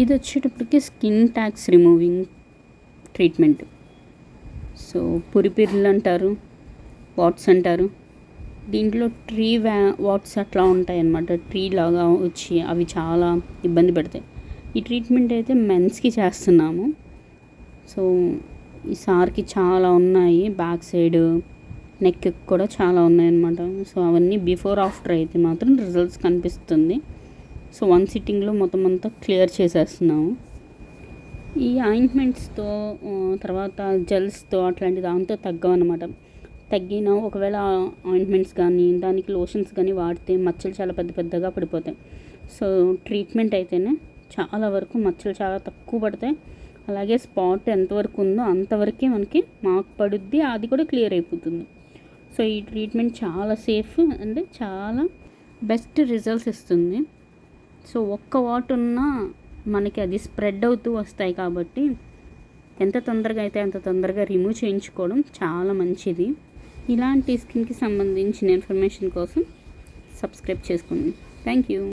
ఇది వచ్చేటప్పటికి skin tags removing treatment. So పురిపిర్లు అంటారు, వాట్స్ అంటారు. దీంట్లో ట్రీ వాట్స్ అట్లా ఉంటాయి అన్నమాట. ట్రీ లాగా వచ్చి అవి చాలా ఇబ్బంది పెడతాయి. ఈ ట్రీట్మెంట్ అయితే మెన్స్కి చేస్తున్నాము. సో ఈ సార్కి చాలా ఉన్నాయి, బ్యాక్ సైడ్ నెక్ కూడా చాలా ఉన్నాయన్నమాట. సో అవన్నీ బిఫోర్ ఆఫ్టర్ అయితే మాత్రం రిజల్ట్స్ కనిపిస్తుంది. సో వన్ సిట్టింగ్లో మొత్తం అంతా క్లియర్ చేసేస్తున్నాము. ఈ ఆయింట్మెంట్స్తో తర్వాత జెల్స్తో అట్లాంటి దాంతో తగ్గవన్నమాట. తగ్గిన ఒకవేళ ఆయింట్మెంట్స్ కానీ దానికి లోషన్స్ కానీ వాడితే మచ్చలు చాలా పెద్ద పెద్దగా పడిపోతాయి. సో ట్రీట్మెంట్ అయితేనే చాలా వరకు మచ్చలు చాలా తక్కువ పడతాయి. అలాగే స్పాట్ ఎంతవరకు ఉందో అంతవరకే మనకి మార్క్ పడుద్ది, అది కూడా క్లియర్ అయిపోతుంది. సో ఈ ట్రీట్మెంట్ చాలా సేఫ్ అండ్ చాలా బెస్ట్ రిజల్ట్స్ ఇస్తుంది. సో ఒక్క వాట్ ఉన్నా మనకి అది స్ప్రెడ్ అవుతూ వస్తాయి కాబట్టి ఎంత తొందరగా అయితే అంత తొందరగా రిమూవ్ చేయించుకోవడం చాలా మంచిది. ఇలాంటి స్కిన్కి సంబంధించిన ఇన్ఫర్మేషన్ కోసం సబ్స్క్రైబ్ చేసుకోండి. Thank you.